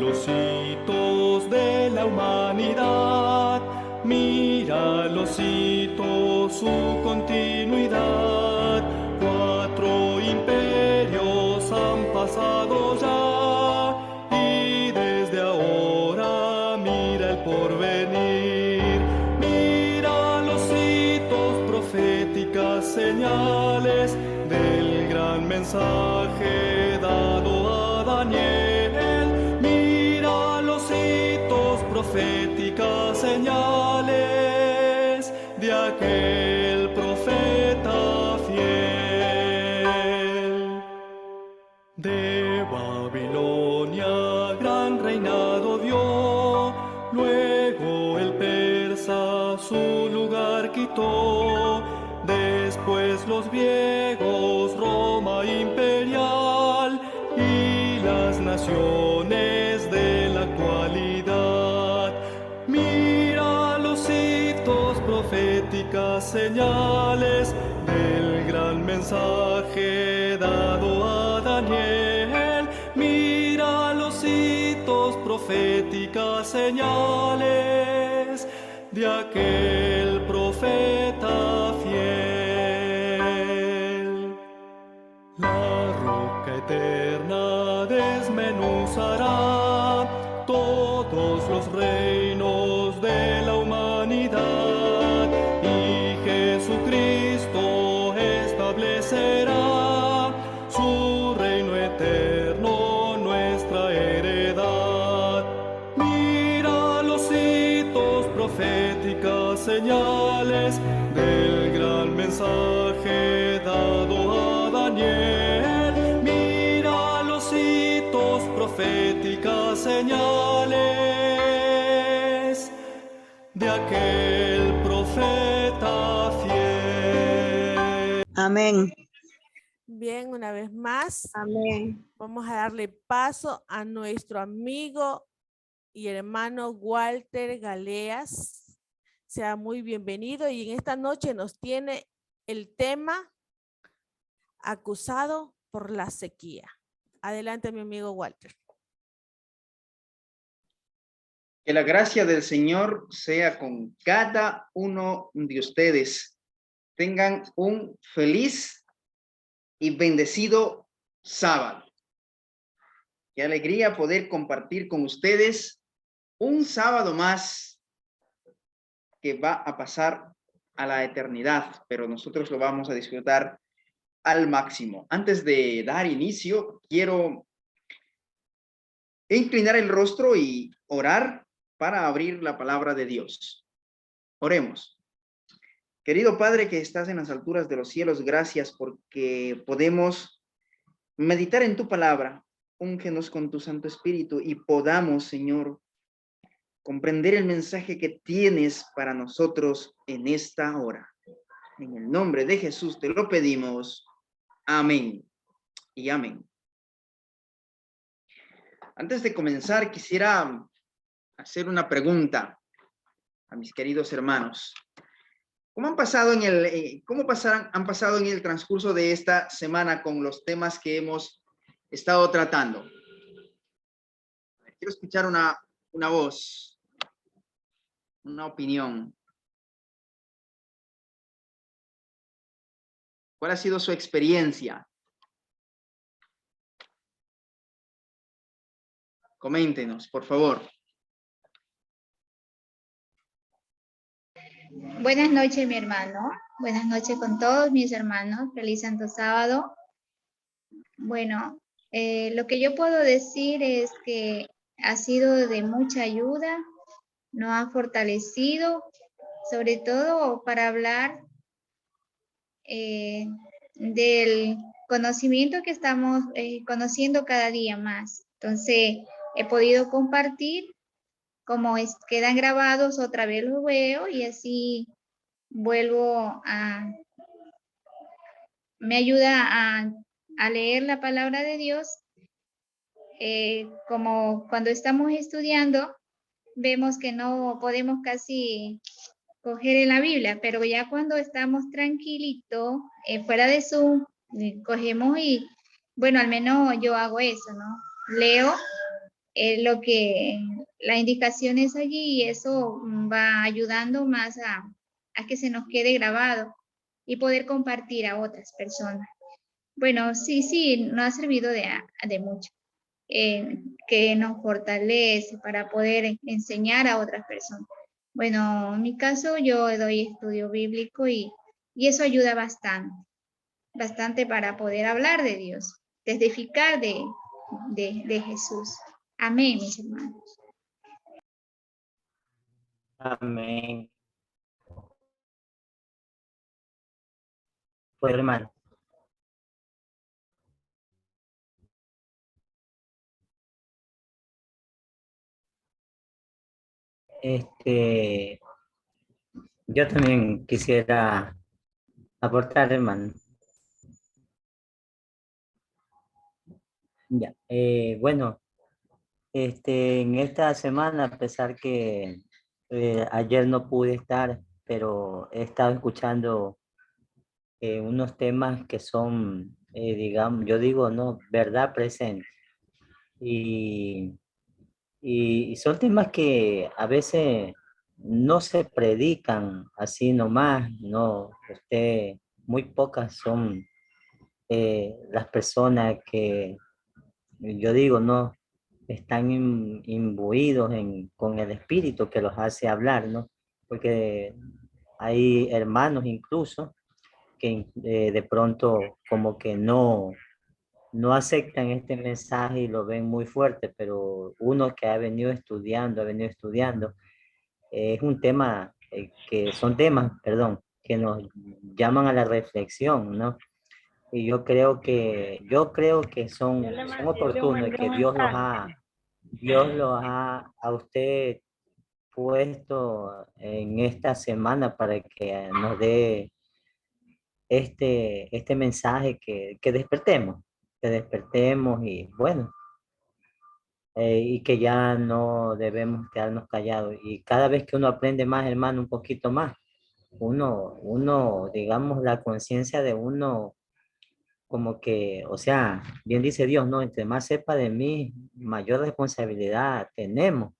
los hitos de la humanidad, mira los hitos, su continuidad. 4 imperios han pasado ya, y desde ahora mira el porvenir. Mira los hitos, proféticas señales del gran mensaje dado a Daniel. Mira los hitos, proféticas señales de aquel profeta fiel. De Babilonia gran reinado dio, luego el persa su lugar quitó. Después los griegos, Roma imperial y las naciones de la actualidad. Mira los hitos, proféticas señales del gran mensaje dado a Daniel. Mira los hitos, proféticas señales de aquel profeta fiel. La roca eterna desmenuzará todos los reinos de la humanidad, y Jesucristo establecerá su reino eterno, nuestra heredad. Mira los hitos, proféticas señales del gran mensaje dado a Daniel. Mira los hitos, proféticas señales de aquel profeta fiel. Amén. Bien, una vez más, Amén. vamos a darle paso a nuestro amigo y hermano Walter Galeas. Sea muy bienvenido, y en esta noche nos tiene el tema acusado por la sequía. Adelante, mi amigo Walter. Que la gracia del Señor sea con cada uno de ustedes. Tengan un feliz y bendecido sábado. Qué alegría poder compartir con ustedes un sábado más que va a pasar a la eternidad, pero nosotros lo vamos a disfrutar al máximo. Antes de dar inicio, quiero inclinar el rostro y orar para abrir la palabra de Dios. Oremos. Querido Padre que estás en las alturas de los cielos, gracias porque podemos meditar en tu palabra. Úngenos con tu Santo Espíritu y podamos, Señor, comprender el mensaje que tienes para nosotros en esta hora. En el nombre de Jesús te lo pedimos. Amén y amén. Antes de comenzar, quisiera hacer una pregunta a mis queridos hermanos. ¿Cómo han pasado en el transcurso de esta semana con los temas que hemos estado tratando? Quiero escuchar una voz, una opinión. ¿Cuál ha sido su experiencia? Coméntenos, por favor. Buenas noches, mi hermano. Buenas noches con todos mis hermanos. Feliz Santo Sábado. Bueno, lo que yo puedo decir es que ha sido de mucha ayuda, nos ha fortalecido, sobre todo para hablar del conocimiento que estamos conociendo cada día más. Entonces, he podido compartir, como quedan grabados, otra vez los veo y así vuelvo me ayuda a leer la palabra de Dios. Como cuando estamos estudiando, vemos que no podemos casi coger en la Biblia, pero ya cuando estamos tranquilitos, fuera de Zoom, cogemos y, bueno, al menos yo hago eso, ¿no? Leo lo que la indicación es allí y eso va ayudando más a que se nos quede grabado y poder compartir a otras personas. Bueno, sí, nos ha servido de mucho, que nos fortalece para poder enseñar a otras personas. Bueno, en mi caso yo doy estudio bíblico y eso ayuda bastante para poder hablar de Dios, testificar de Jesús. Amén, mis hermanos. Amén. Pues hermano. Yo también quisiera aportar, hermano. Ya, bueno, en esta semana, a pesar que ayer no pude estar, pero he estado escuchando unos temas que son, digamos, yo digo, no, verdad presente. Y, y son temas que a veces no se predican así nomás, no, muy pocas son las personas que, yo digo, no, están imbuidos con el espíritu que los hace hablar, ¿no? Porque hay hermanos incluso que de pronto como que no aceptan este mensaje y lo ven muy fuerte, pero uno que ha venido estudiando, es un tema son temas, perdón, que nos llaman a la reflexión, ¿no? Y yo creo que son oportunos, que Dios los ha a usted puesto en esta semana para que nos dé este mensaje que despertemos y bueno, y que ya no debemos quedarnos callados. Y cada vez que uno aprende más, hermano, un poquito más, digamos, la conciencia de uno, como que, o sea, bien dice Dios, ¿no? Entre más sepa de mí, mayor responsabilidad tenemos.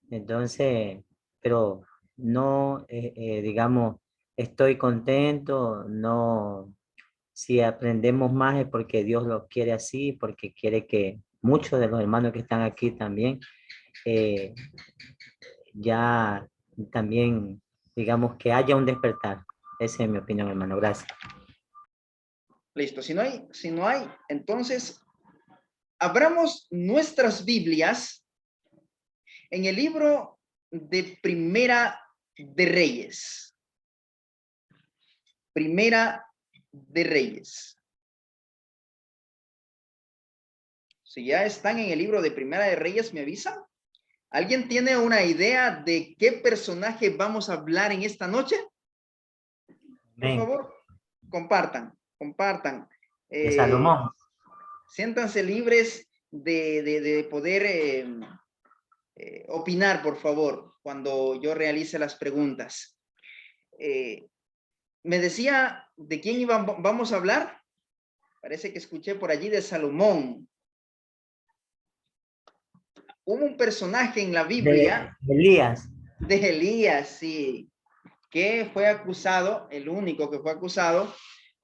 Entonces, pero no, digamos, estoy contento, no, si aprendemos más es porque Dios lo quiere así, porque quiere que muchos de los hermanos que están aquí también, eh, ya también, digamos, que haya un despertar. Esa es mi opinión, hermano. Gracias. Listo. Si no hay, entonces abramos nuestras Biblias en el libro de Primera de Reyes. Primera de Reyes. Si ya están en el libro de Primera de Reyes, ¿me avisan? ¿Alguien tiene una idea de qué personaje vamos a hablar en esta noche? Por Amén. favor, compartan. De Salomón. Siéntanse libres de poder opinar, por favor, cuando yo realice las preguntas. Me decía de quién vamos a hablar. Parece que escuché por allí de Salomón. Hubo un personaje en la Biblia. De Elías. De Elías, sí, que fue acusado, el único que fue acusado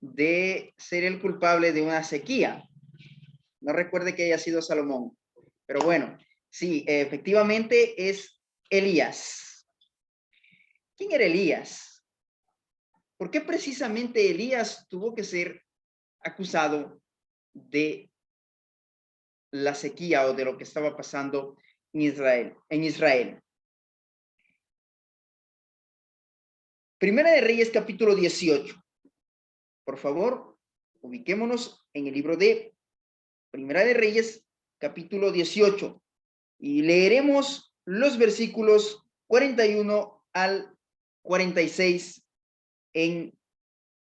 de ser el culpable de una sequía. No recuerde que haya sido Salomón, pero bueno, sí, efectivamente es Elías. ¿Quién era Elías? ¿Por qué precisamente Elías tuvo que ser acusado de la sequía o de lo que estaba pasando en Israel? Primera de Reyes, capítulo 18. Por favor, ubiquémonos en el libro de Primera de Reyes, capítulo 18. Y leeremos los versículos 41 al 46 en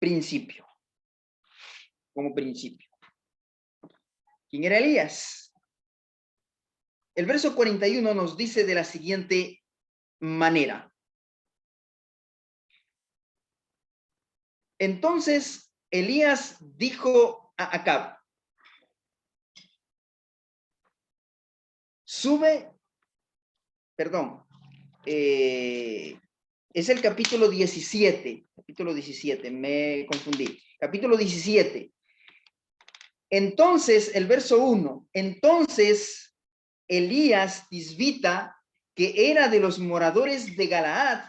principio. Como principio. ¿Quién era Elías? El verso 41 nos dice de la siguiente manera. Entonces Elías dijo a Acab: sube, perdón, es el capítulo 17, me confundí, capítulo 17. Entonces, el verso 1, entonces Elías tisbita, que era de los moradores de Galaad,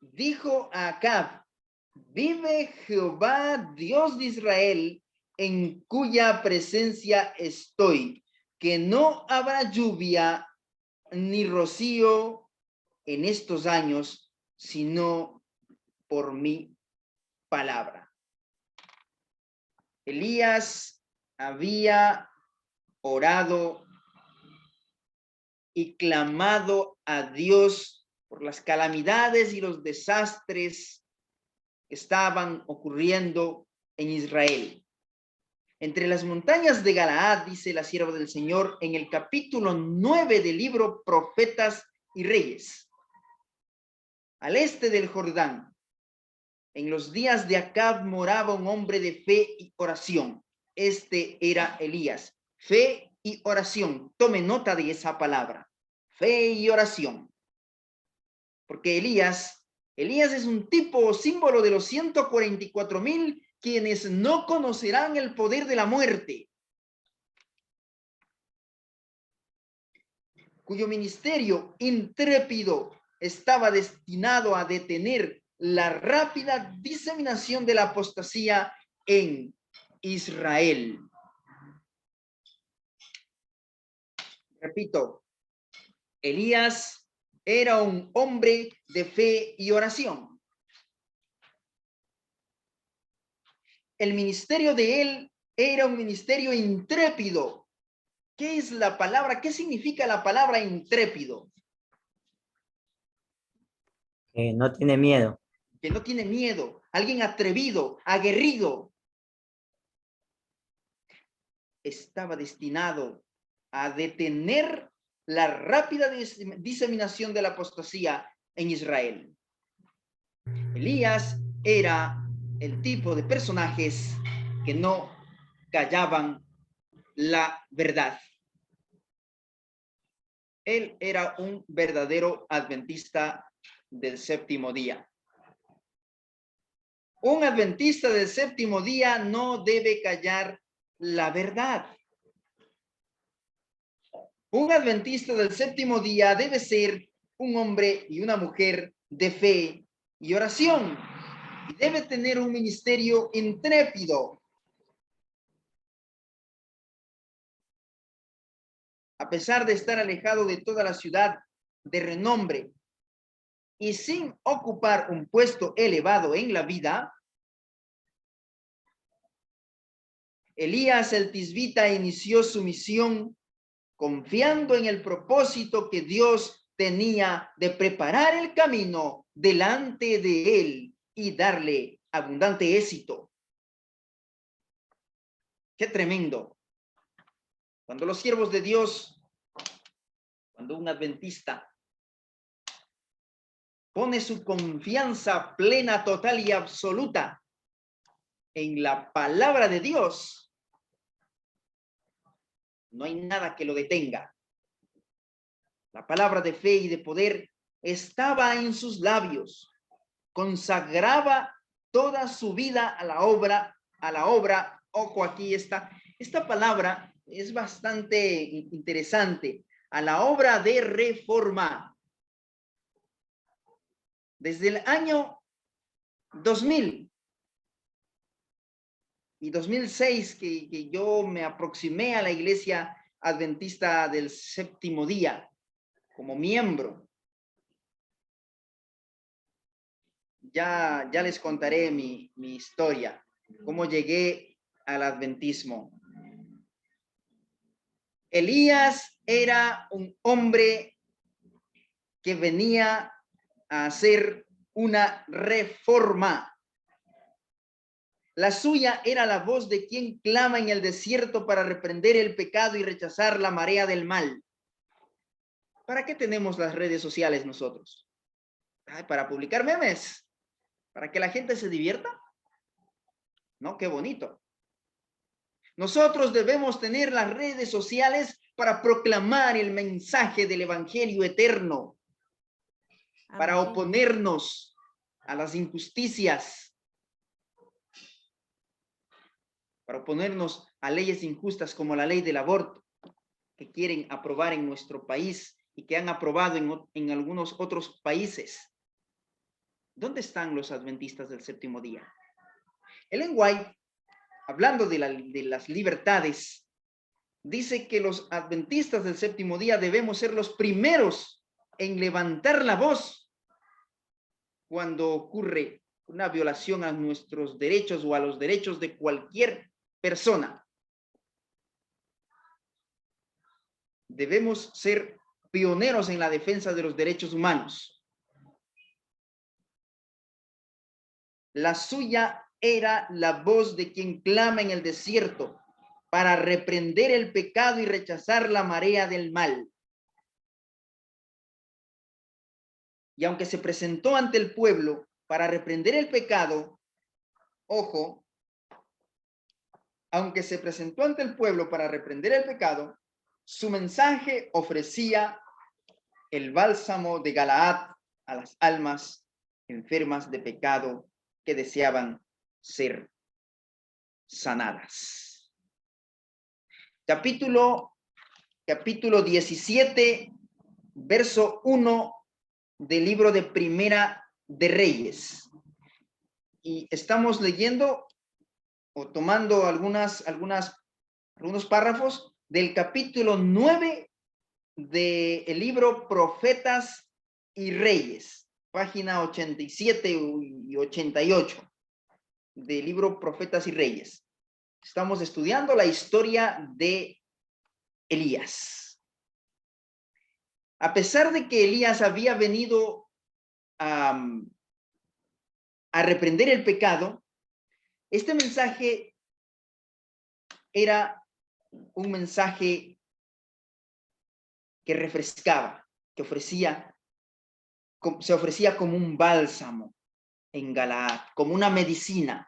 dijo a Acab, vive Jehová, Dios de Israel, en cuya presencia estoy, que no habrá lluvia ni rocío en estos años, sino por mi palabra. Elías había orado y clamado a Dios por las calamidades y los desastres que estaban ocurriendo en Israel. Entre las montañas de Galaad, dice la sierva del Señor, en el capítulo 9 del libro Profetas y Reyes, al este del Jordán, en los días de Acab moraba un hombre de fe y oración. Este era Elías. Fe y oración. Tome nota de esa palabra. Fe y oración. Porque Elías es un tipo o símbolo de los 144,000 quienes no conocerán el poder de la muerte, cuyo ministerio intrépido estaba destinado a detener la rápida diseminación de la apostasía en Israel. Repito, Elías era un hombre de fe y oración. El ministerio de él era un ministerio intrépido. ¿Qué es la palabra? ¿Qué significa la palabra intrépido? No tiene miedo. Que no tiene miedo. Alguien atrevido, aguerrido. Estaba destinado a detener la rápida diseminación de la apostasía en Israel. Elías era el tipo de personajes que no callaban la verdad. Él era un verdadero adventista del séptimo día. Un adventista del séptimo día no debe callar la verdad. Un adventista del séptimo día debe ser un hombre y una mujer de fe y oración. Y debe tener un ministerio intrépido. A pesar de estar alejado de toda la ciudad de renombre y sin ocupar un puesto elevado en la vida, Elías el tisbita inició su misión confiando en el propósito que Dios tenía de preparar el camino delante de él y darle abundante éxito. ¡Qué tremendo! Cuando los siervos de Dios, cuando un adventista pone su confianza plena, total y absoluta en la palabra de Dios, no hay nada que lo detenga. La palabra de fe y de poder estaba en sus labios. Consagraba toda su vida a la obra. Ojo, aquí está. Esta palabra es bastante interesante. A la obra de reforma. Desde el año 2000 y 2006 que yo me aproximé a la iglesia adventista del séptimo día como miembro. Ya les contaré mi historia, cómo llegué al adventismo. Elías era un hombre que venía a hacer una reforma. La suya era la voz de quien clama en el desierto para reprender el pecado y rechazar la marea del mal. ¿Para qué tenemos las redes sociales nosotros? ¿Para publicar memes? ¿Para que la gente se divierta? No, qué bonito. Nosotros debemos tener las redes sociales para proclamar el mensaje del evangelio eterno, para Amén. oponernos a las injusticias, para oponernos a leyes injustas como la ley del aborto que quieren aprobar en nuestro país y que han aprobado en algunos otros países. ¿Dónde están los adventistas del séptimo día? Ellen White, hablando de las libertades, dice que los adventistas del séptimo día debemos ser los primeros en levantar la voz cuando ocurre una violación a nuestros derechos o a los derechos de cualquier persona. Debemos ser pioneros en la defensa de los derechos humanos. La suya era la voz de quien clama en el desierto para reprender el pecado y rechazar la marea del mal. Y aunque se presentó ante el pueblo para reprender el pecado, ojo, aunque se presentó ante el pueblo para reprender el pecado, su mensaje ofrecía el bálsamo de Galaad a las almas enfermas de pecado que deseaban ser sanadas. Capítulo 17, verso 1 del libro de Primera de Reyes. Y estamos leyendo o tomando algunos párrafos del capítulo 9 del libro Profetas y Reyes, página 87 y 88 del libro Profetas y Reyes. Estamos estudiando la historia de Elías. A pesar de que Elías había venido a reprender el pecado, este mensaje era un mensaje que refrescaba, que se ofrecía como un bálsamo en Galaad, como una medicina.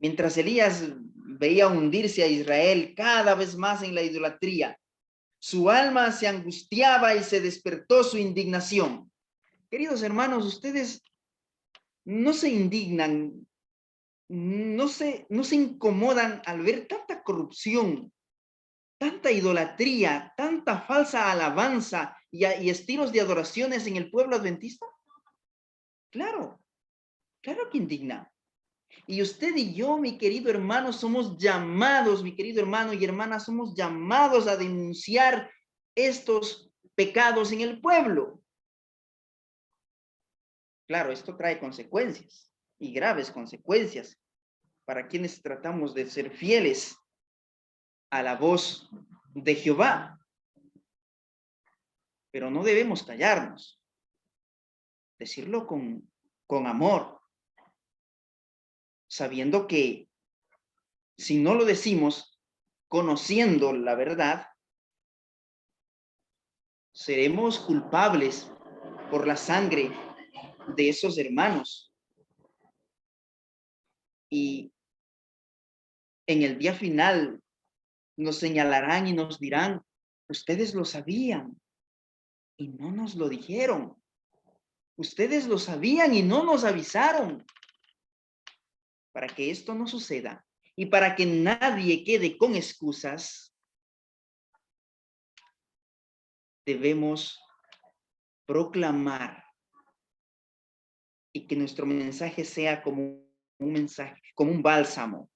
Mientras Elías veía hundirse a Israel cada vez más en la idolatría, su alma se angustiaba y se despertó su indignación. Queridos hermanos, ustedes no se indignan, no se incomodan al ver tanta corrupción, tanta idolatría, tanta falsa alabanza y estilos de adoraciones en el pueblo adventista. Claro que indigna. Y usted y yo, mi querido hermano, somos llamados, mi querido hermano y hermana, somos llamados a denunciar estos pecados en el pueblo. Claro, esto trae consecuencias y graves consecuencias para quienes tratamos de ser fieles a la voz de Jehová. Pero no debemos callarnos, decirlo con amor, sabiendo que si no lo decimos, conociendo la verdad, seremos culpables por la sangre de esos hermanos. Y en el día final nos señalarán y nos dirán, ustedes lo sabían y no nos lo dijeron. Ustedes lo sabían y no nos avisaron. Para que esto no suceda y para que nadie quede con excusas, debemos proclamar y que nuestro mensaje sea como un mensaje, como un bálsamo.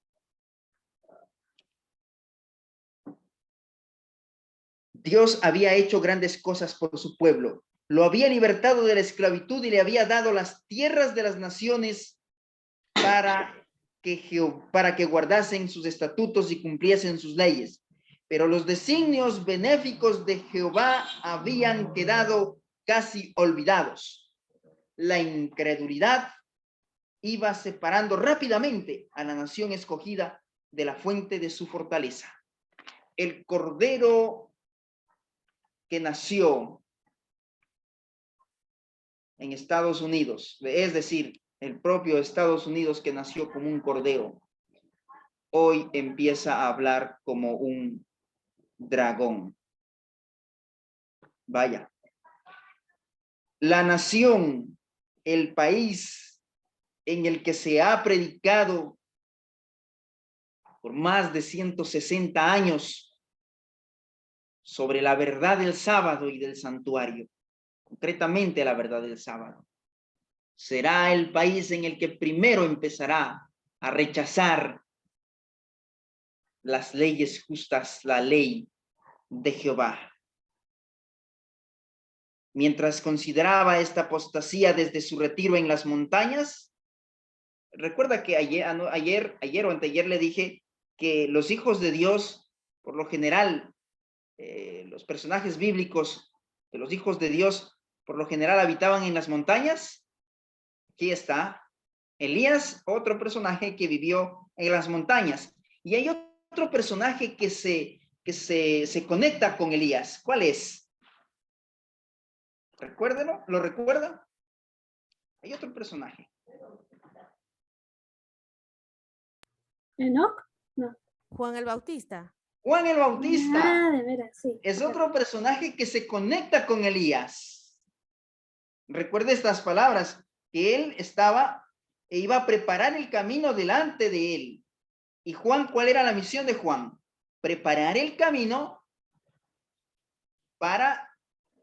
Dios había hecho grandes cosas por su pueblo. Lo había libertado de la esclavitud y le había dado las tierras de las naciones para que guardasen sus estatutos y cumpliesen sus leyes. Pero los designios benéficos de Jehová habían quedado casi olvidados. La incredulidad iba separando rápidamente a la nación escogida de la fuente de su fortaleza. El cordero que nació en Estados Unidos, es decir, el propio Estados Unidos que nació como un cordero, hoy empieza a hablar como un dragón. Vaya. La nación, el país en el que se ha predicado por más de 160 años sobre la verdad del sábado y del santuario, concretamente la verdad del sábado, será el país en el que primero empezará a rechazar las leyes justas, la ley de Jehová. Mientras consideraba esta apostasía desde su retiro en las montañas, recuerda que ayer o anteayer le dije que los hijos de Dios, por lo general, los personajes bíblicos de los hijos de Dios, por lo general habitaban en las montañas. Aquí está Elías, otro personaje que vivió en las montañas. Y hay otro personaje que se conecta con Elías. ¿Cuál es? Recuérdenlo, ¿lo recuerdan? Hay otro personaje. ¿Enoc? No. Juan el Bautista. Juan el Bautista. Ah, de veras, sí. Es otro personaje que se conecta con Elías. Recuerde estas palabras, que él iba a preparar el camino delante de él. Y Juan, ¿cuál era la misión de Juan? Preparar el camino para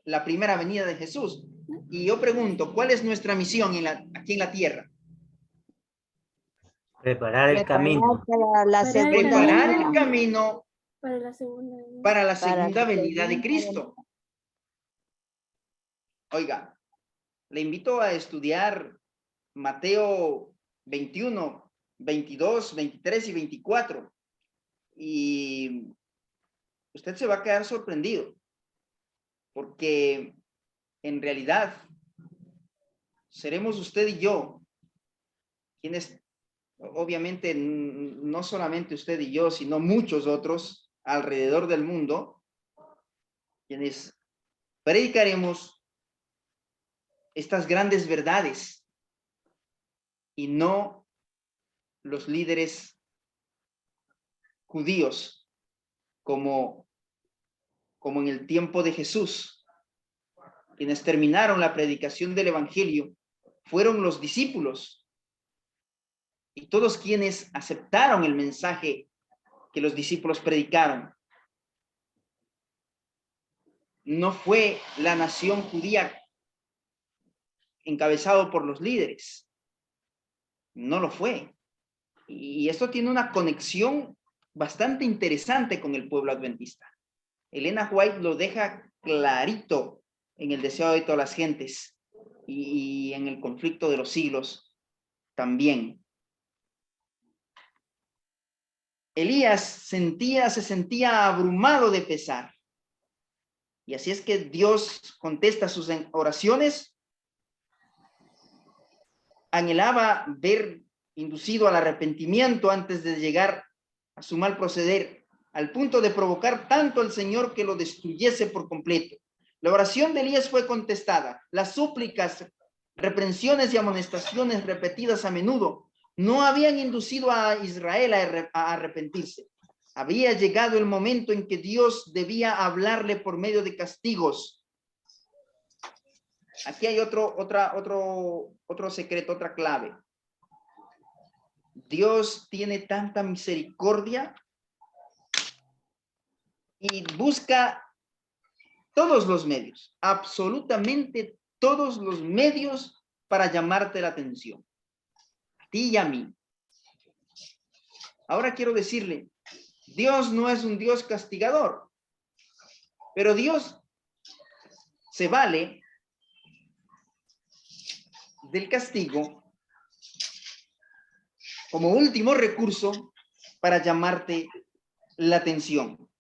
la primera venida de Jesús. Y yo pregunto, ¿cuál es nuestra misión aquí en la tierra? Preparar el camino. Para la segunda Preparar venida. el camino Para la segunda venida. para la Para segunda la venida de segunda Cristo. Oiga, le invito a estudiar Mateo 21, 22, 23 y 24. Y usted se va a quedar sorprendido, porque en realidad seremos usted y yo quienes, obviamente no solamente usted y yo, sino muchos otros alrededor del mundo, quienes predicaremos estas grandes verdades y no los líderes judíos como en el tiempo de Jesús. Quienes terminaron la predicación del evangelio fueron los discípulos y todos quienes aceptaron el mensaje que los discípulos predicaron. No fue la nación judía encabezado por los líderes. No lo fue. Y esto tiene una conexión bastante interesante con el pueblo adventista. Elena White lo deja clarito en El deseo de todas las gentes y en El conflicto de los siglos también. Elías se sentía abrumado de pesar. Y así es que Dios contesta sus oraciones. Anhelaba ver inducido al arrepentimiento antes de llegar a su mal proceder, al punto de provocar tanto al Señor que lo destruyese por completo. La oración de Elías fue contestada. Las súplicas, reprensiones y amonestaciones repetidas a menudo no habían inducido a Israel a arrepentirse. Había llegado el momento en que Dios debía hablarle por medio de castigos. Aquí hay otro secreto, otra clave. Dios tiene tanta misericordia y busca todos los medios, absolutamente todos los medios para llamarte la atención, a ti y a mí. Ahora quiero decirle, Dios no es un Dios castigador, pero Dios se vale del castigo como último recurso para llamarte la atención.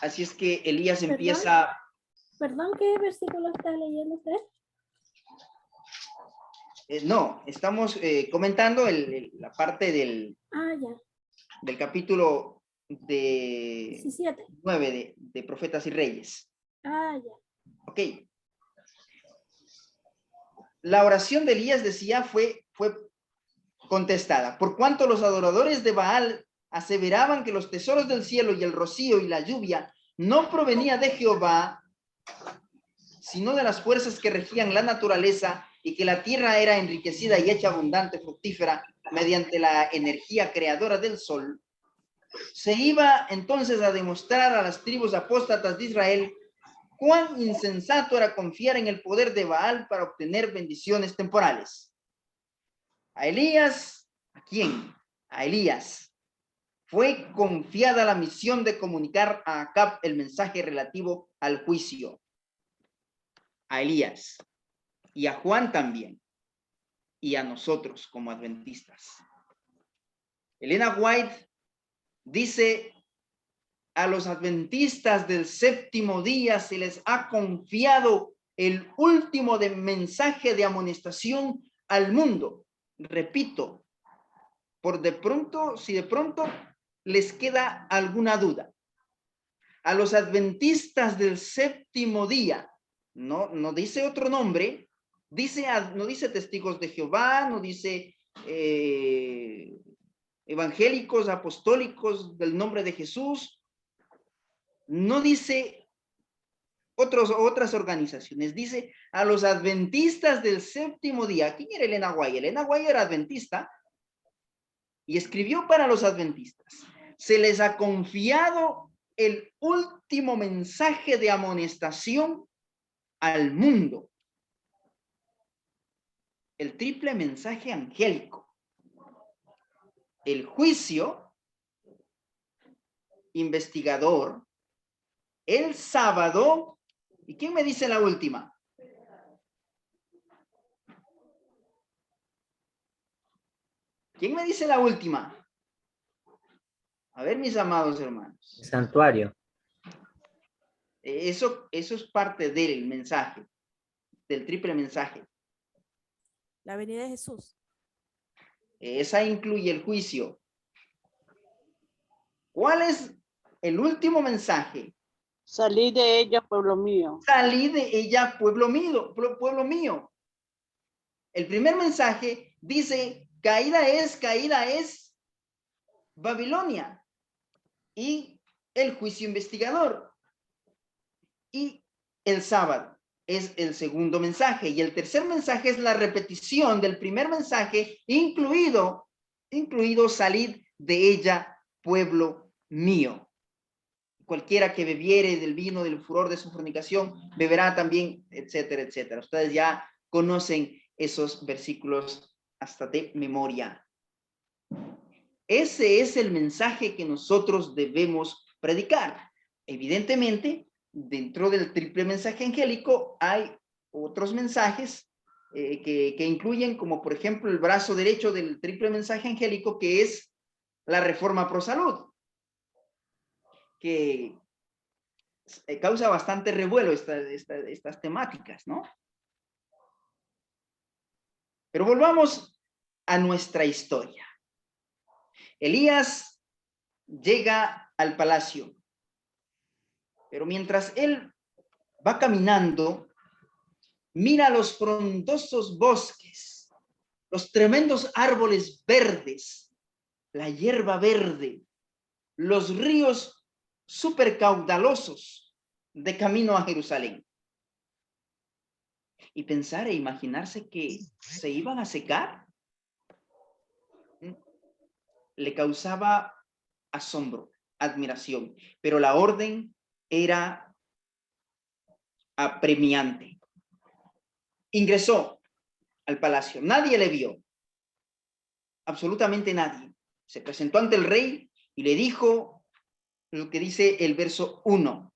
Así es que Elías empieza... ¿Perdón, qué versículo está leyendo usted? No, estamos comentando la parte del capítulo 17. 9 de Profetas y Reyes. Ok. La oración de Elías, decía, fue contestada. Por cuanto los adoradores de Baal aseveraban que los tesoros del cielo y el rocío y la lluvia no provenía de Jehová, sino de las fuerzas que regían la naturaleza, y que la tierra era enriquecida y hecha abundante, fructífera, mediante la energía creadora del sol, se iba entonces a demostrar a las tribus apóstatas de Israel cuán insensato era confiar en el poder de Baal para obtener bendiciones temporales. A Elías, ¿a quién? A Elías fue confiada la misión de comunicar a Acab el mensaje relativo al juicio. A Elías y a Juan también, y a nosotros como adventistas. Elena White dice: a los adventistas del séptimo día se les ha confiado el último mensaje de amonestación al mundo. Repito, si de pronto les queda alguna duda. A los adventistas del séptimo día, no dice otro nombre, no dice testigos de Jehová, no dice evangélicos, apostólicos del nombre de Jesús, no dice otras organizaciones, dice a los adventistas del séptimo día. ¿Quién era Elena White? Elena White era adventista y escribió para los adventistas. Se les ha confiado el último mensaje de amonestación al mundo. El triple mensaje angélico. El juicio investigador, el sábado, ¿y quién me dice la última? ¿Quién me dice la última? A ver, mis amados hermanos. Santuario. Eso es parte del mensaje, del triple mensaje. La venida de Jesús. Esa incluye el juicio. ¿Cuál es el último mensaje? Salí de ella, pueblo mío. Salí de ella, pueblo mío, pueblo mío. El primer mensaje dice: caída es Babilonia. Y el juicio investigador. Y el sábado es el segundo mensaje. Y el tercer mensaje es la repetición del primer mensaje, incluido salid de ella, pueblo mío. Cualquiera que bebiere del vino del furor de su fornicación, beberá también, etcétera, etcétera. Ustedes ya conocen esos versículos hasta de memoria. Ese es el mensaje que nosotros debemos predicar. Evidentemente, dentro del triple mensaje angélico hay otros mensajes que incluyen, como por ejemplo el brazo derecho del triple mensaje angélico, que es la reforma pro salud, que causa bastante revuelo estas temáticas, ¿no? Pero volvamos a nuestra historia. Elías llega al palacio, pero mientras él va caminando, mira los frondosos bosques, los tremendos árboles verdes, la hierba verde, los ríos supercaudalosos de camino a Jerusalén. Y pensar e imaginarse que se iban a secar le causaba asombro, admiración, pero la orden era apremiante. Ingresó al palacio, nadie le vio, absolutamente nadie. Se presentó ante el rey y le dijo lo que dice el verso 1.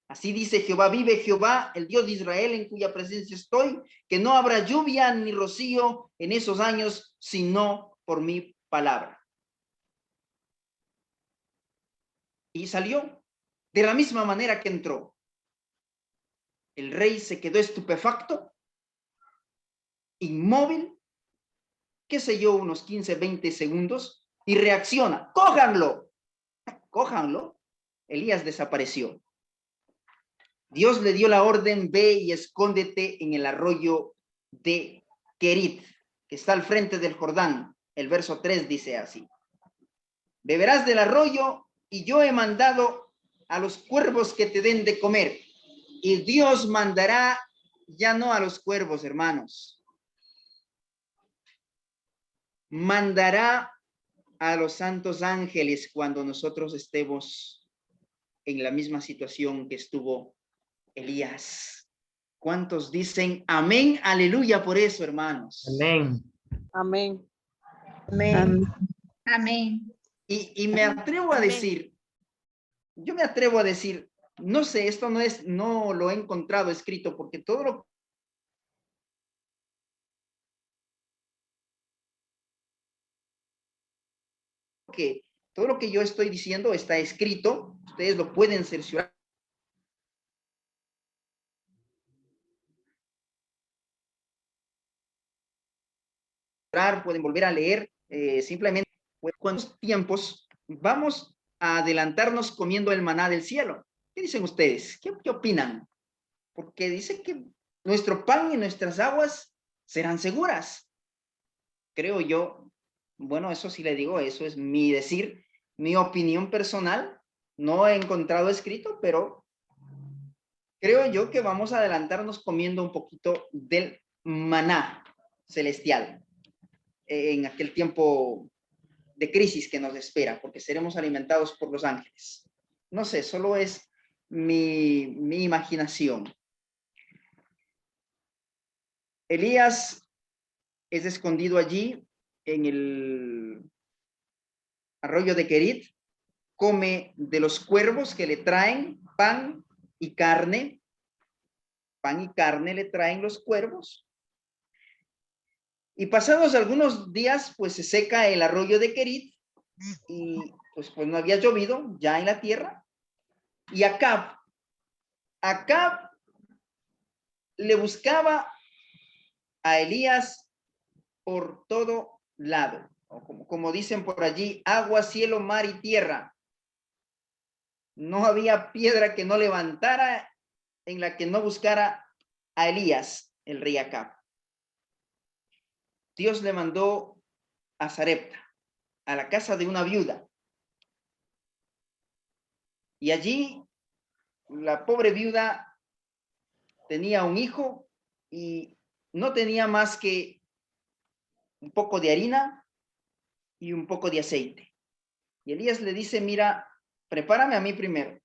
Así dice Jehová, vive Jehová, el Dios de Israel, en cuya presencia estoy, que no habrá lluvia ni rocío en esos años, sino por mi palabra. Y salió de la misma manera que entró. El rey se quedó estupefacto, inmóvil, qué sé yo, unos 15, 20 segundos, y reacciona. ¡Cójanlo! ¡Cójanlo! Elías desapareció. Dios le dio la orden: ve y escóndete en el arroyo de Querit, que está al frente del Jordán, El verso 3 dice así: beberás del arroyo y yo he mandado a los cuervos que te den de comer. Y Dios mandará ya no a los cuervos, hermanos. Mandará a los santos ángeles cuando nosotros estemos en la misma situación que estuvo Elías. ¿Cuántos dicen amén, aleluya por eso, hermanos? Amén. Amén. Amén. Amén. Y me atrevo a Amén. decir, yo me atrevo a decir, no sé, esto no lo he encontrado escrito, porque todo lo que yo estoy diciendo está escrito, ustedes lo pueden cerciorar. Pueden volver a leer, simplemente cuántos tiempos vamos a adelantarnos comiendo el maná del cielo. ¿Qué dicen ustedes? ¿Qué opinan? Porque dice que nuestro pan y nuestras aguas serán seguras. Creo yo, bueno, eso sí le digo, eso es mi decir, mi opinión personal. No he encontrado escrito, pero creo yo que vamos a adelantarnos comiendo un poquito del maná celestial en aquel tiempo de crisis que nos espera, porque seremos alimentados por los ángeles. No sé, solo es mi imaginación. Elías es escondido allí en el arroyo de Querit, come de los cuervos que le traen pan y carne. Pan y carne le traen los cuervos. Y pasados algunos días, pues se seca el arroyo de Querit y pues no había llovido ya en la tierra. Y Acab le buscaba a Elías por todo lado, o como dicen por allí, agua, cielo, mar y tierra. No había piedra que no levantara en la que no buscara a Elías, el rey Acab. Dios le mandó a Sarepta, a la casa de una viuda. Y allí la pobre viuda tenía un hijo y no tenía más que un poco de harina y un poco de aceite. Y Elías le dice, mira, prepárame a mí primero.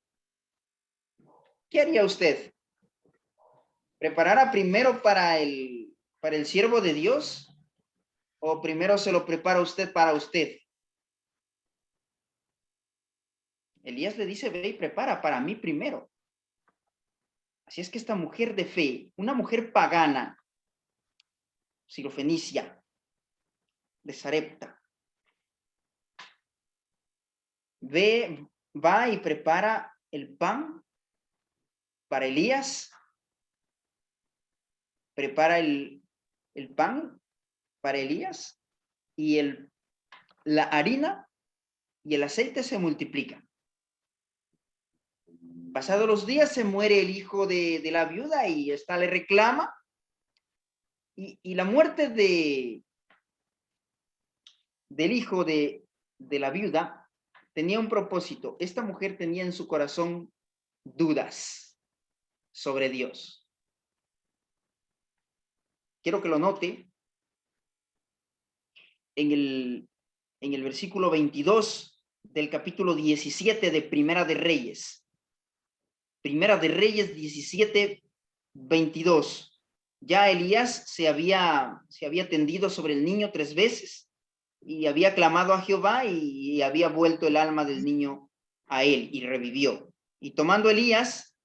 ¿Qué haría usted? ¿Preparara primero para el siervo de Dios? ¿O primero se lo prepara usted para usted? Elías le dice, ve y prepara para mí primero. Así es que esta mujer de fe, una mujer pagana, sirofenicia, de Sarepta, va y prepara el pan para Elías, prepara el pan para Elías y la harina y el aceite se multiplican. Pasados los días se muere el hijo de la viuda y esta le reclama. Y la muerte del hijo de la viuda tenía un propósito. Esta mujer tenía en su corazón dudas sobre Dios. Quiero que lo note en el versículo 22 del capítulo 17 de Primera de Reyes. Primera de Reyes 17, 22. Ya Elías se había tendido sobre el niño 3 veces y había clamado a Jehová y había vuelto el alma del niño a él y revivió. Y tomando Elías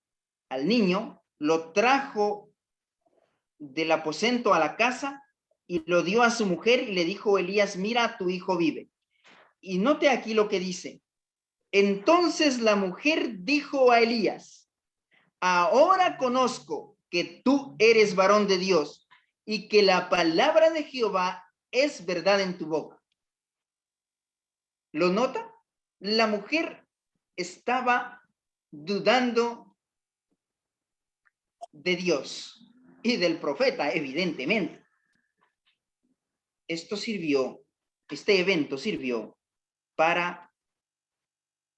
al niño, lo trajo del aposento a la casa y lo dio a su mujer y le dijo Elías, mira, tu hijo vive. Y note aquí lo que dice. Entonces la mujer dijo a Elías, ahora conozco que tú eres varón de Dios y que la palabra de Jehová es verdad en tu boca. ¿Lo nota? La mujer estaba dudando de Dios y del profeta, evidentemente. Esto sirvió este evento sirvió para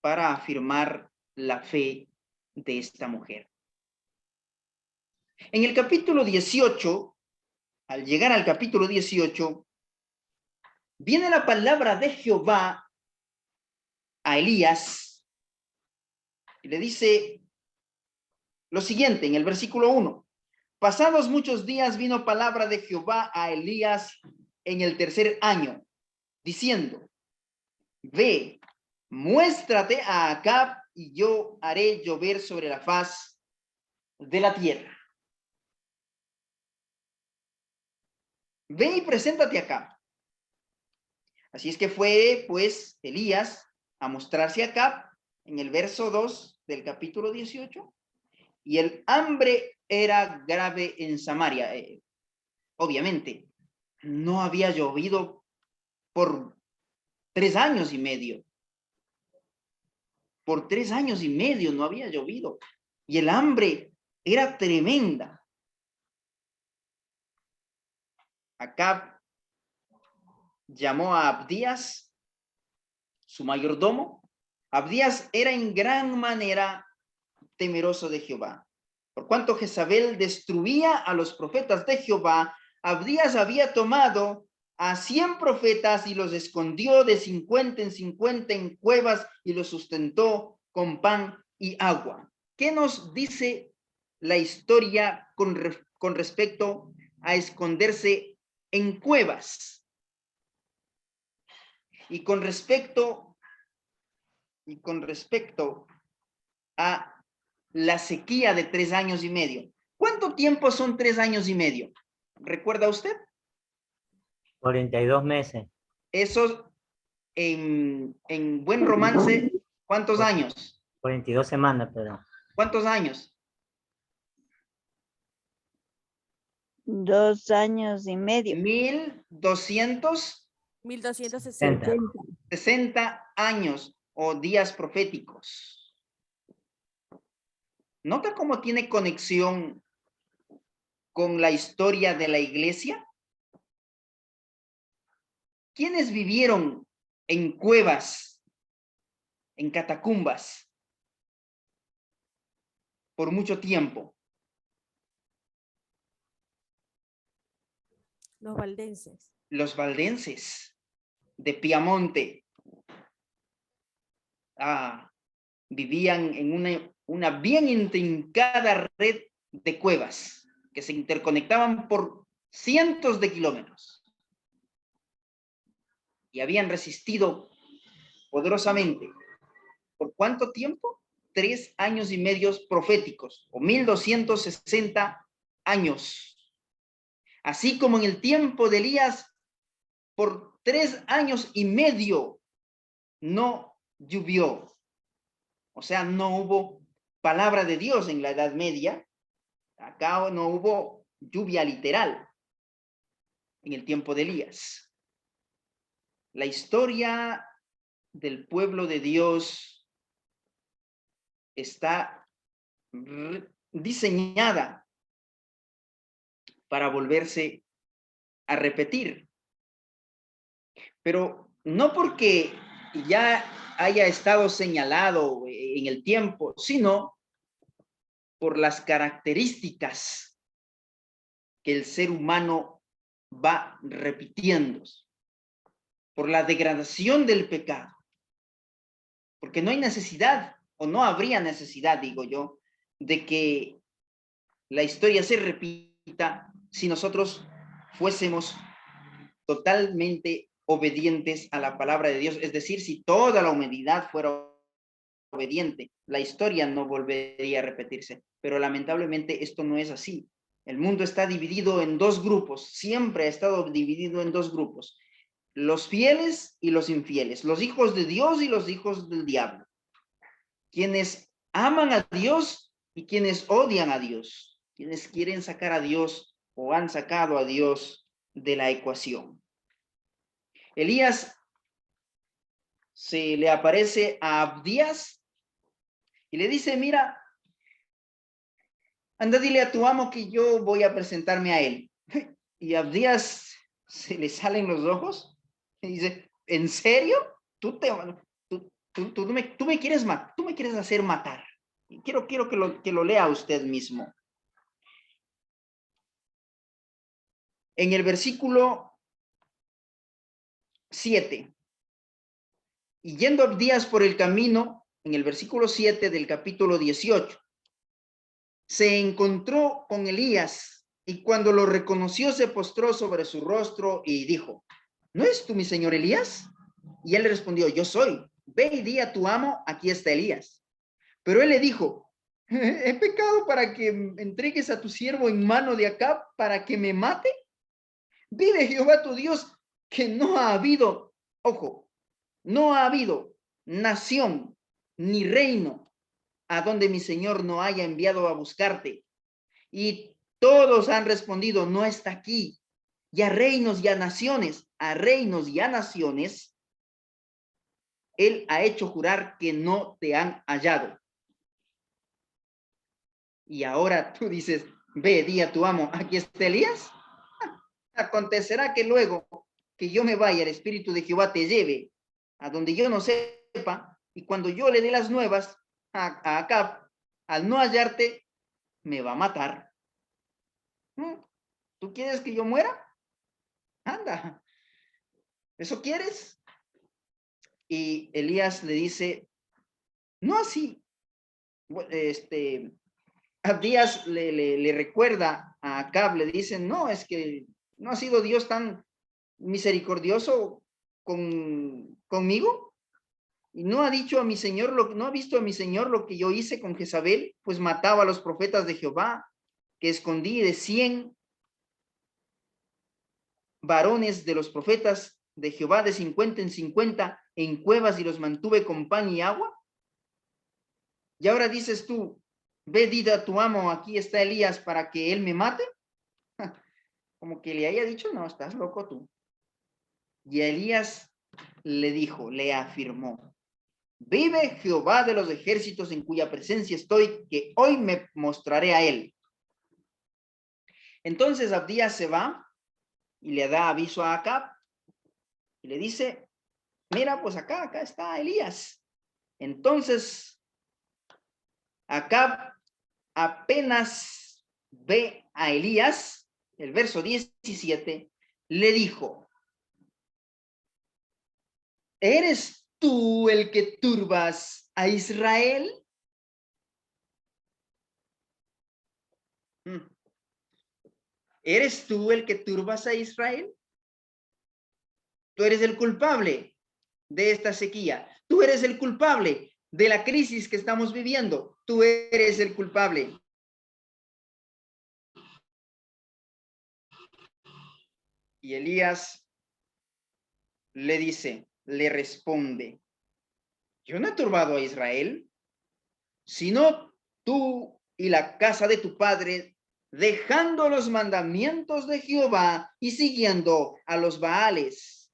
afirmar la fe de esta mujer. En el capítulo 18, al llegar al capítulo 18, viene la palabra de Jehová a Elías y le dice lo siguiente en el versículo 1. Pasados muchos días vino palabra de Jehová a Elías en el tercer año, diciendo, ve, muéstrate a Acab y yo haré llover sobre la faz de la tierra. Ve y preséntate acá. Así es que fue, pues, Elías a mostrarse a Acab en el verso 2 del capítulo 18. Y el hambre era grave en Samaria. Obviamente, no había llovido por 3 años y medio. Por 3 años y medio no había llovido. Y el hambre era tremenda. Acab llamó a Abdías, su mayordomo. Abdías era en gran manera temeroso de Jehová. Por cuanto Jezabel destruía a los profetas de Jehová, Abdías había tomado a 100 profetas y los escondió de 50 en 50 en cuevas y los sustentó con pan y agua. ¿Qué nos dice la historia con respecto a esconderse en cuevas? Y con respecto a la sequía de 3 años y medio. ¿Cuánto tiempo son 3 años y medio? ¿Recuerda usted? 42 meses. Eso en buen romance, ¿cuántos años? 42 semanas, perdón. ¿Cuántos años? 2 años y medio. 1260. 60 años o días proféticos. ¿Nota cómo tiene conexión con la historia de la iglesia? ¿Quiénes vivieron en cuevas, en catacumbas, por mucho tiempo? Los valdenses. Los valdenses de Piamonte. Vivían en una bien intrincada red de cuevas que se interconectaban por cientos de kilómetros. Y habían resistido poderosamente. ¿Por cuánto tiempo? 3 años y medio proféticos, o 1260 años. Así como en el tiempo de Elías, por 3 años y medio no llovió. O sea, no hubo palabra de Dios en la Edad Media. Acá no hubo lluvia literal en el tiempo de Elías. La historia del pueblo de Dios está diseñada para volverse a repetir. Pero no porque ya haya estado señalado en el tiempo, sino por las características que el ser humano va repitiendo, por la degradación del pecado. Porque no hay necesidad, o no habría necesidad, digo yo, de que la historia se repita si nosotros fuésemos totalmente obedientes a la palabra de Dios. Es decir, si toda la humanidad fuera obediente, la historia no volvería a repetirse. Pero lamentablemente esto no es así. El mundo está dividido en 2 grupos, siempre ha estado dividido en 2 grupos. Los fieles y los infieles, los hijos de Dios y los hijos del diablo. Quienes aman a Dios y quienes odian a Dios. Quienes quieren sacar a Dios o han sacado a Dios de la ecuación. Elías se le aparece a Abdías y le dice, mira, anda, dile a tu amo que yo voy a presentarme a él. Y Abdías se le salen los ojos Y dice, ¿en serio? Tú me quieres matar, tú me quieres hacer matar. Y quiero que lo lea usted mismo. En el versículo 7. Y yendo Abdías por el camino, en el versículo 7 del capítulo 18, se encontró con Elías y cuando lo reconoció se postró sobre su rostro y dijo, ¿no es tú mi señor Elías? Y él le respondió, yo soy. Ve y di a tu amo, aquí está Elías. Pero él le dijo, he pecado para que entregues a tu siervo en mano de Acab para que me mate. Vive Jehová tu Dios, que no ha habido, ojo, no ha habido nación ni reino a donde mi señor no haya enviado a buscarte. Y todos han respondido, no está aquí. Y a reinos y a naciones, él ha hecho jurar que no te han hallado. Y ahora tú dices, ve, di a tu amo, aquí está Elías. Acontecerá que luego que yo me vaya, el Espíritu de Jehová te lleve a donde yo no sepa, y cuando yo le dé las nuevas a Acab, al no hallarte, me va a matar. ¿Tú quieres que yo muera? Anda, ¿eso quieres? Y Elías le dice, no así. Abdías le recuerda a Acab, le dice, no, es que no ha sido Dios tan misericordioso conmigo. Y no ha dicho a mi señor, no ha visto a mi señor lo que yo hice con Jezabel, pues mataba a los profetas de Jehová, que escondí de 100 varones de los profetas de Jehová de 50 en 50 en cuevas y los mantuve con pan y agua. Y ahora dices tú, ve, di a tu amo, aquí está Elías para que él me mate. Como que le haya dicho, no, estás loco tú. Y Elías le dijo, le afirmó, vive Jehová de los ejércitos en cuya presencia estoy, que hoy me mostraré a él. Entonces Abdías se va y le da aviso a Acab y le dice, mira, pues acá está Elías. Entonces Acab apenas ve a Elías, el verso 17, le dijo, ¿eres tú el que turbas a Israel? ¿Eres tú el que turbas a Israel? Tú eres el culpable de esta sequía. Tú eres el culpable de la crisis que estamos viviendo. Tú eres el culpable. Y Elías le dice, le responde, yo no he turbado a Israel, sino tú y la casa de tu padre, dejando los mandamientos de Jehová y siguiendo a los Baales.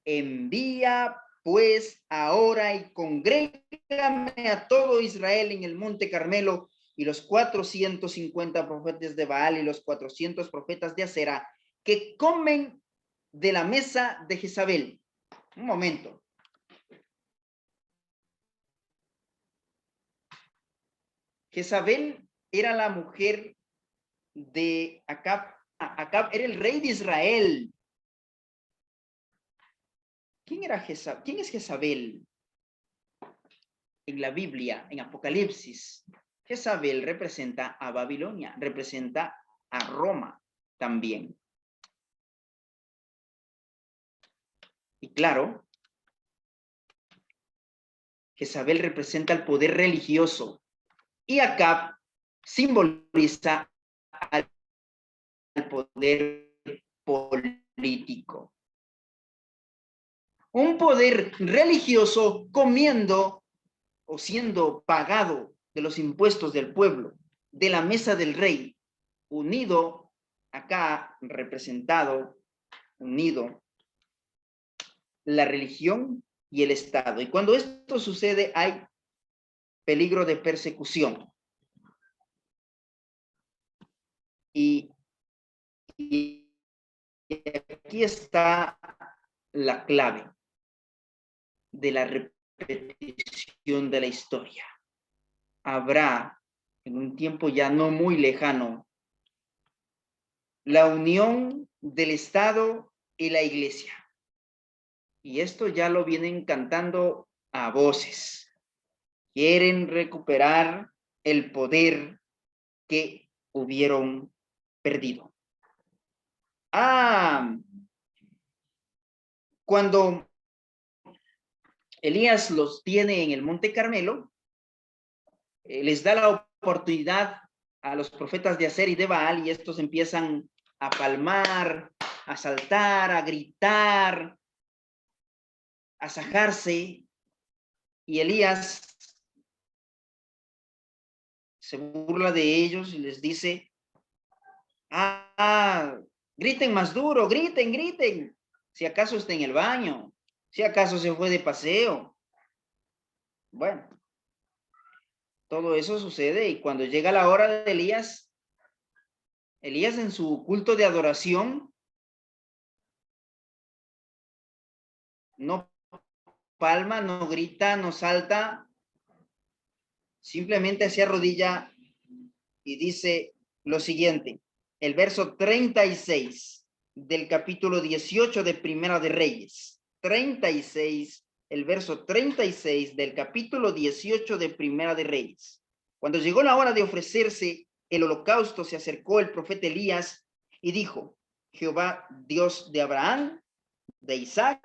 Envía pues ahora y congrégame a todo Israel en el monte Carmelo y los 450 profetas de Baal y los 400 profetas de Acera que comen de la mesa de Jezabel. Un momento. Jezabel era la mujer de Acab. Acab era el rey de Israel. ¿Quién era Jezabel? ¿Quién es Jezabel? En la Biblia, en Apocalipsis, Jezabel representa a Babilonia, representa a Roma también. Y claro, Jezabel representa el poder religioso y Acab simboliza al poder político. Un poder religioso comiendo o siendo pagado de los impuestos del pueblo, de la mesa del rey, unido, acá representado, unido, la religión y el Estado. Y cuando esto sucede, hay peligro de persecución. Y aquí está la clave de la repetición de la historia. Habrá en un tiempo ya no muy lejano la unión del Estado y la Iglesia. Y esto ya lo vienen cantando a voces. Quieren recuperar el poder que hubieron perdido. Cuando Elías los tiene en el Monte Carmelo, les da la oportunidad a los profetas de Aser y de Baal, y estos empiezan a palmar, a saltar, a gritar, a sajarse, y Elías se burla de ellos y les dice, griten más duro, griten, griten, si acaso está en el baño, si acaso se fue de paseo. Bueno, todo eso sucede, y cuando llega la hora de Elías, Elías en su culto de adoración no palma, no grita, no salta, simplemente se arrodilla y dice lo siguiente, el verso 36 del capítulo 18 de Primera de Reyes, 36, el verso 36 del capítulo 18 de Primera de Reyes. Cuando llegó la hora de ofrecerse el holocausto, se acercó el profeta Elías y dijo, Jehová, Dios de Abraham, de Isaac,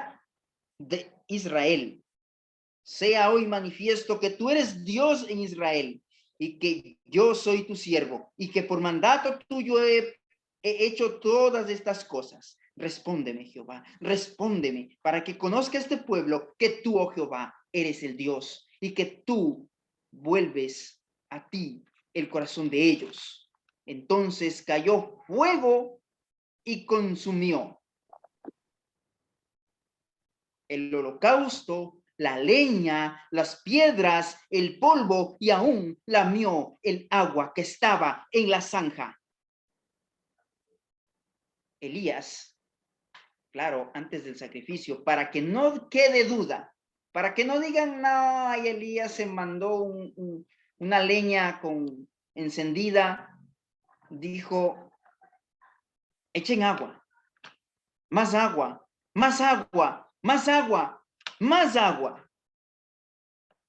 de Israel, sea hoy manifiesto que tú eres Dios en Israel y que yo soy tu siervo y que por mandato tuyo he hecho todas estas cosas. Respóndeme, Jehová, respóndeme para que conozca este pueblo que tú, oh Jehová, eres el Dios y que tú vuelves a ti el corazón de ellos. Entonces cayó fuego y consumió el holocausto, la leña, las piedras, el polvo y aún lamió el agua que estaba en la zanja. Elías, claro, antes del sacrificio, para que no quede duda, para que no digan, no, Elías se mandó una leña encendida, dijo, echen agua, más agua, más agua, más agua, más agua.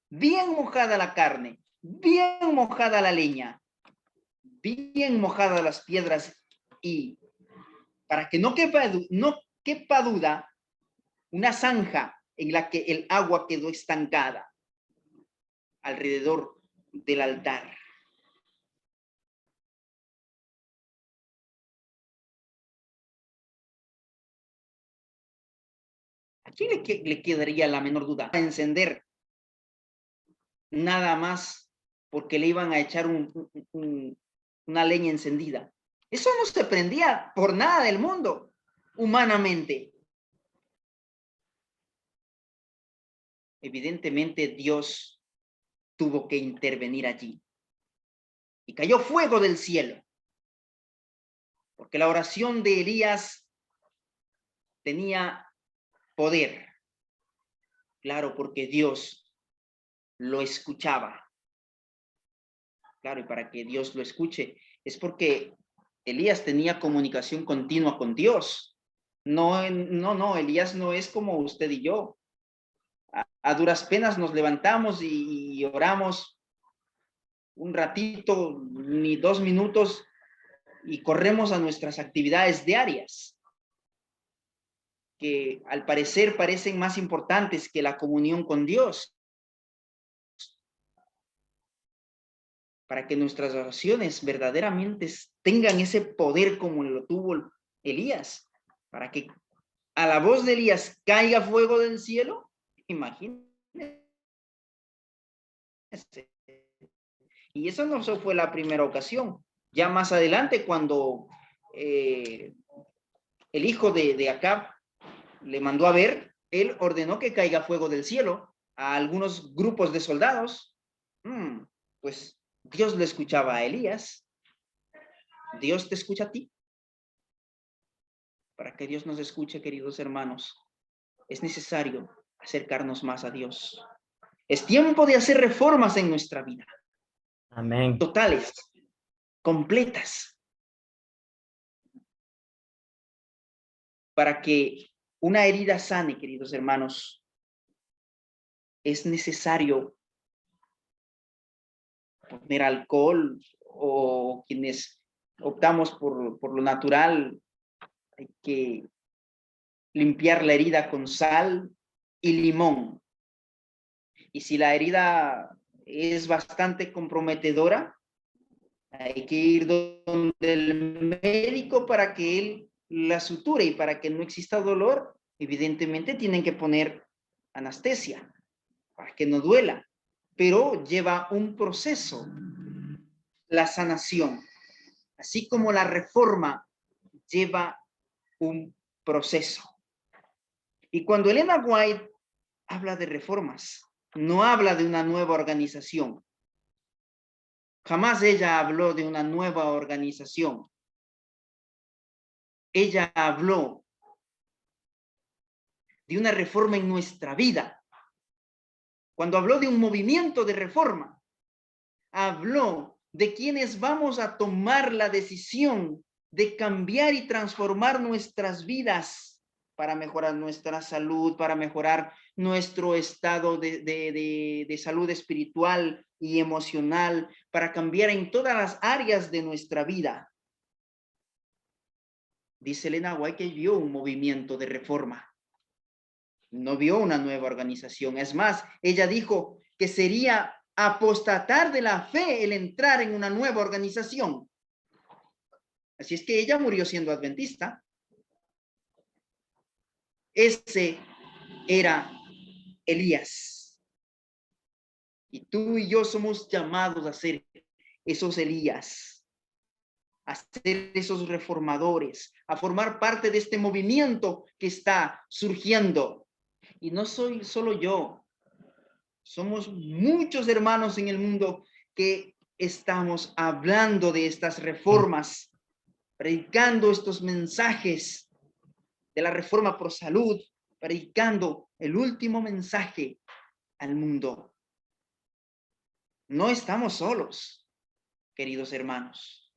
Bien mojada la carne, bien mojada la leña, bien mojadas las piedras, y para que no quepa duda, una zanja en la que el agua quedó estancada alrededor del altar. ¿A quién le quedaría la menor duda? A encender nada más porque le iban a echar una leña encendida. Eso no se prendía por nada del mundo, humanamente. Evidentemente Dios tuvo que intervenir allí. Y cayó fuego del cielo. Porque la oración de Elías tenía poder. Claro, porque Dios lo escuchaba. Claro, y para que Dios lo escuche es porque Elías tenía comunicación continua con Dios. No, Elías no es como usted y yo. A duras penas nos levantamos y oramos un ratito, ni 2 minutos, y corremos a nuestras actividades diarias, que al parecer parecen más importantes que la comunión con Dios. Para que nuestras oraciones verdaderamente tengan ese poder como lo tuvo Elías, para que a la voz de Elías caiga fuego del cielo, imagínense. Y eso no fue la primera ocasión. Ya más adelante, cuando el hijo de Acab le mandó a ver, él ordenó que caiga fuego del cielo a algunos grupos de soldados. Pues Dios le escuchaba a Elías. Dios te escucha a ti. Para que Dios nos escuche, queridos hermanos, es necesario acercarnos más a Dios. Es tiempo de hacer reformas en nuestra vida. Amén. Totales, completas. Para que una herida sane, queridos hermanos, es necesario poner alcohol, o quienes optamos por lo natural, hay que limpiar la herida con sal y limón. Y si la herida es bastante comprometedora, hay que ir donde el médico para que él la suture, y para que no exista dolor, evidentemente tienen que poner anestesia para que no duela, pero lleva un proceso la sanación, así como la reforma lleva un proceso. Y cuando Elena White habla de reformas, no habla de una nueva organización. Jamás ella habló de una nueva organización. Ella habló de una reforma en nuestra vida. Cuando habló de un movimiento de reforma, habló de quienes vamos a tomar la decisión de cambiar y transformar nuestras vidas para mejorar nuestra salud, para mejorar nuestro estado de salud espiritual y emocional, para cambiar en todas las áreas de nuestra vida. Dice Elena White que vio un movimiento de reforma. No vio una nueva organización. Es más, ella dijo que sería apostatar de la fe el entrar en una nueva organización. Así es que ella murió siendo adventista. Ese era Elías. Y tú y yo somos llamados a ser esos Elías, a ser esos reformadores, a formar parte de este movimiento que está surgiendo. Y no soy solo yo. Somos muchos hermanos en el mundo que estamos hablando de estas reformas, predicando estos mensajes de la reforma por salud, predicando el último mensaje al mundo. No estamos solos, queridos hermanos.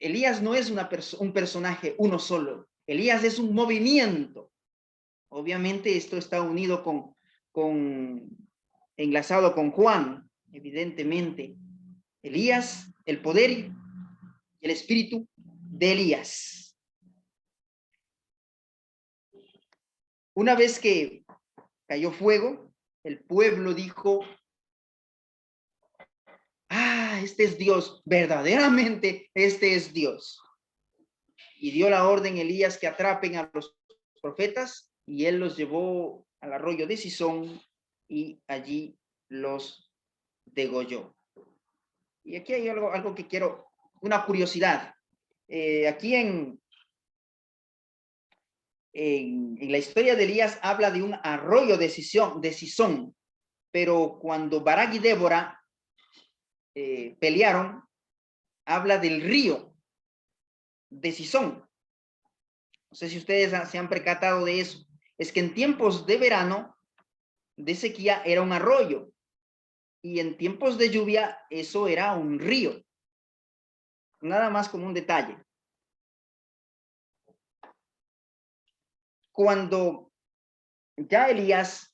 Elías no es un personaje uno solo. Elías es un movimiento. Obviamente esto está unido enlazado con Juan, evidentemente. Elías, el poder y el espíritu de Elías. Una vez que cayó fuego, el pueblo dijo: ah, este es Dios, verdaderamente este es Dios. Y dio la orden Elías que atrapen a los profetas, y él los llevó al arroyo de Cisón y allí los degolló. Y aquí hay algo que quiero, una curiosidad. Aquí en la historia de Elías habla de un arroyo de Cisón, pero cuando Barak y Débora pelearon, habla del río de Cisón. No sé si ustedes se han percatado de eso. Es que en tiempos de verano, de sequía, era un arroyo, y en tiempos de lluvia eso era un río. Nada más como un detalle. Cuando ya Elías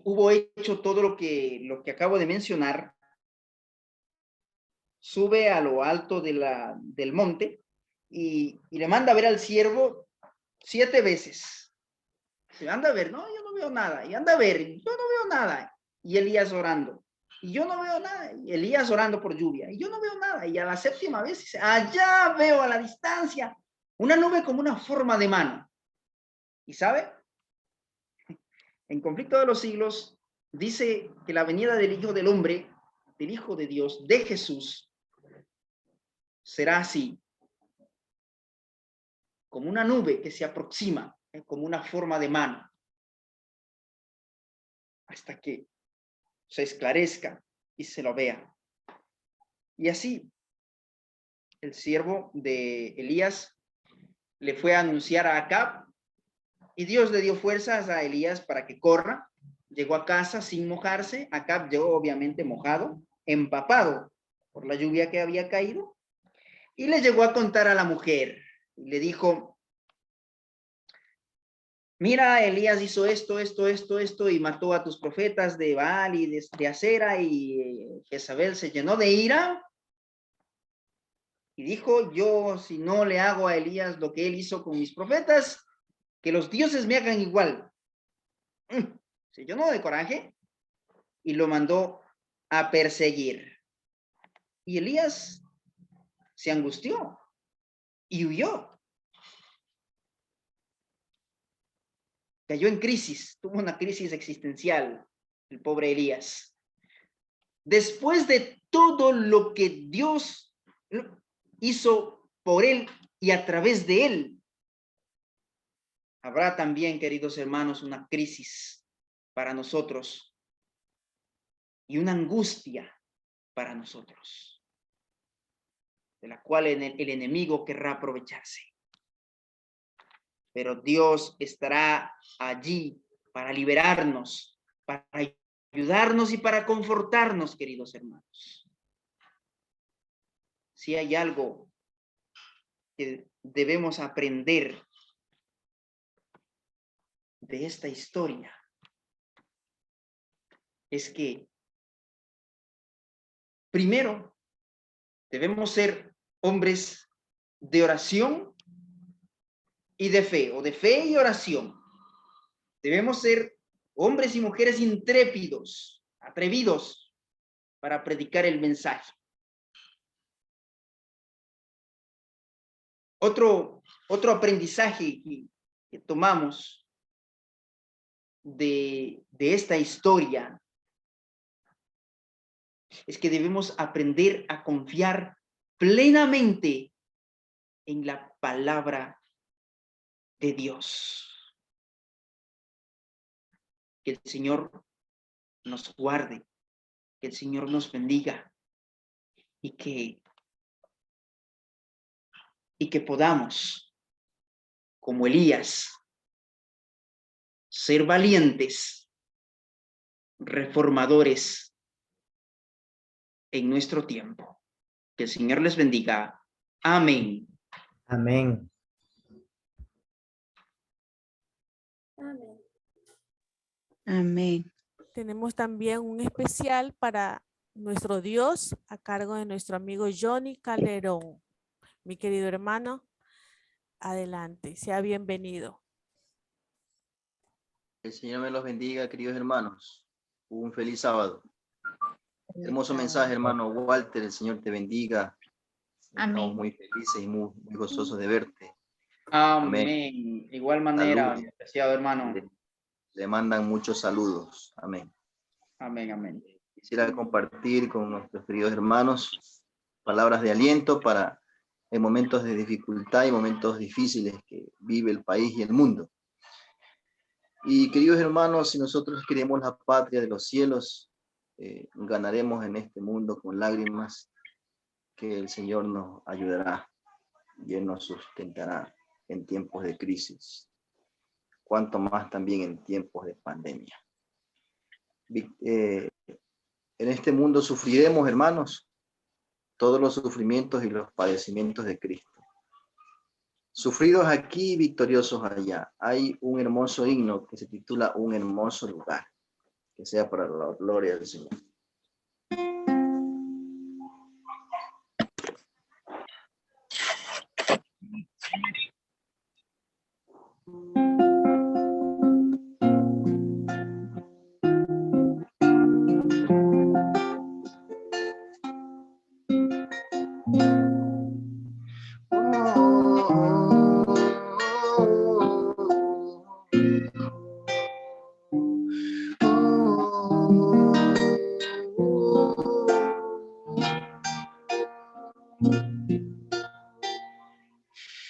hubo hecho todo lo que acabo de mencionar, sube a lo alto del monte y le manda a ver al siervo 7 veces. Se anda a ver, no, yo no veo nada. Y anda a ver, yo no veo nada. Y Elías orando, y yo no veo nada. Y Elías orando por lluvia, y yo no veo nada. Y a la 7ª vez dice: allá veo a la distancia una nube como una forma de mano. ¿Y sabe? En Conflicto de los Siglos dice que la venida del Hijo del Hombre, del Hijo de Dios, de Jesús, será así, como una nube que se aproxima, como una forma de mano, hasta que se esclarezca y se lo vea. Y así, el siervo de Elías le fue a anunciar a Acab y Dios le dio fuerzas a Elías para que corra. Llegó a casa sin mojarse. Acab llegó obviamente mojado, empapado por la lluvia que había caído, y le llegó a contar a la mujer. Y le dijo, mira, Elías hizo esto, y mató a tus profetas de Baal y de Acera, y Jezabel se llenó de ira. Y dijo, yo si no le hago a Elías lo que él hizo con mis profetas, que los dioses me hagan igual. Se llenó de coraje y lo mandó a perseguir. Y Elías se angustió y huyó. Cayó en crisis, tuvo una crisis existencial, el pobre Elías. Después de todo lo que Dios hizo por él y a través de él, habrá también, queridos hermanos, una crisis para nosotros y una angustia para nosotros, de la cual el enemigo querrá aprovecharse. Pero Dios estará allí para liberarnos, para ayudarnos y para confortarnos, queridos hermanos. Si hay algo que debemos aprender de esta historia, es que primero debemos ser hombres de oración y de fe, o de fe y oración. Debemos ser hombres y mujeres intrépidos, atrevidos para predicar el mensaje. Otro aprendizaje que tomamos de esta historia es que debemos aprender a confiar plenamente en la palabra de Dios. Que el Señor nos guarde, que el Señor nos bendiga y que podamos, como Elías, ser valientes, reformadores en nuestro tiempo. Que el Señor les bendiga. Amén. Amén. Amén. Amén. Tenemos también un especial para nuestro Dios a cargo de nuestro amigo Johnny Calderón. Mi querido hermano, adelante, sea bienvenido. El Señor me los bendiga, queridos hermanos. Un feliz sábado. Hermoso mensaje, hermano Walter. El Señor te bendiga. Amén. Estamos muy felices y muy gozosos de verte. Amén. Igual manera, Salud. apreciado hermano. Le mandan muchos saludos. Amén. Amén, amén. Quisiera compartir con nuestros queridos hermanos palabras de aliento para en momentos de dificultad y momentos difíciles que vive el país y el mundo. Y queridos hermanos, si nosotros queremos la patria de los cielos, ganaremos en este mundo con lágrimas, que el Señor nos ayudará y Él nos sustentará en tiempos de crisis, cuanto más también en tiempos de pandemia. En este mundo sufriremos, hermanos, todos los sufrimientos y los padecimientos de Cristo. Sufridos aquí, victoriosos allá. Hay un hermoso himno que se titula Un hermoso lugar. Que sea para la gloria del Señor.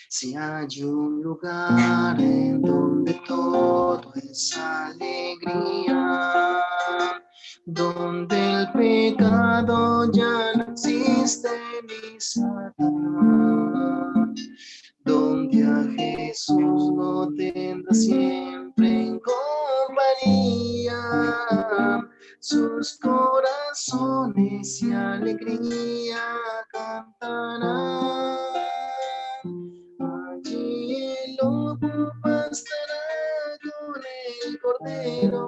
Si hay un lugar en donde todo es alegría, donde el pecado ya no existe ni Satán, donde a cantarán. Allí el lobo pastará con el cordero,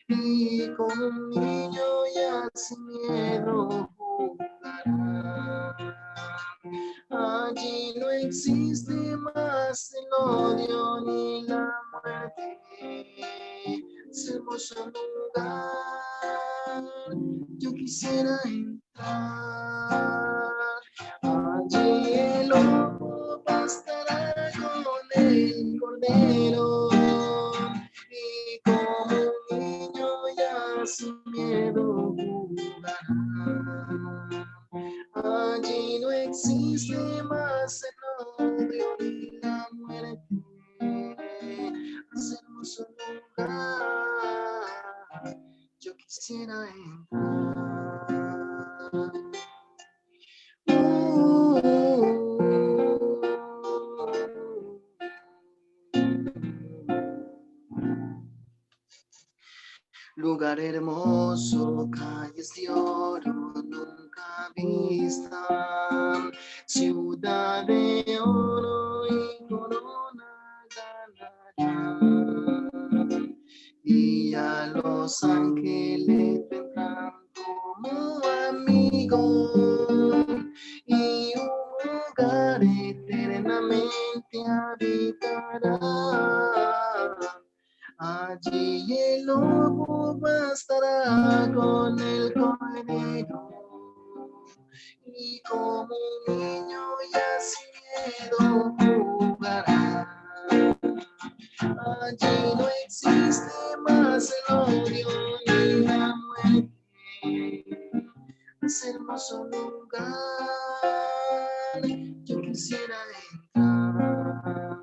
y como un niño ya sin miedo jugará. Allí no existe más el odio ni la muerte. Es hermoso lugar, yo quisiera entrar. Allí el lobo pastará con el cordero, y como un niño ya sin miedo jugará. Allí no existe más el odio ni la muerte. Es hermoso lugar, yo quisiera entrar. Lugar hermoso, calles de oro nunca vistas, ciudad de oro y corona ganarán. Y a los ángeles vendrán como amigos, y un hogar eternamente habitará. Allí el lobo bastará con el cordero, y como un niño ya sin miedo jugará. Allí no existe más el odio ni la muerte. Es hermoso lugar, yo quisiera entrar.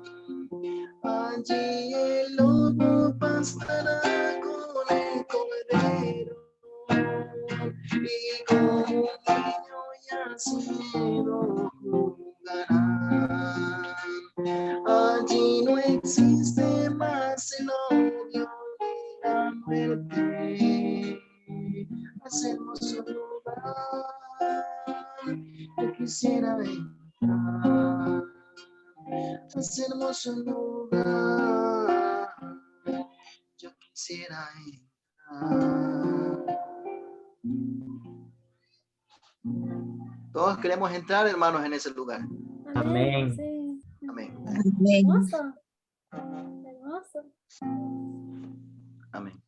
Allí el lobo pastará con el cordero, y como un niño ya sin miedo jugará. Allí no existe más el odio ni la muerte. Es hermoso lugar, yo quisiera entrar. Es hermoso lugar, yo quisiera entrar. Todos queremos entrar, hermanos, en ese lugar. Amén. Sí. Amén. Amén. Hermoso. Hermoso. Amén.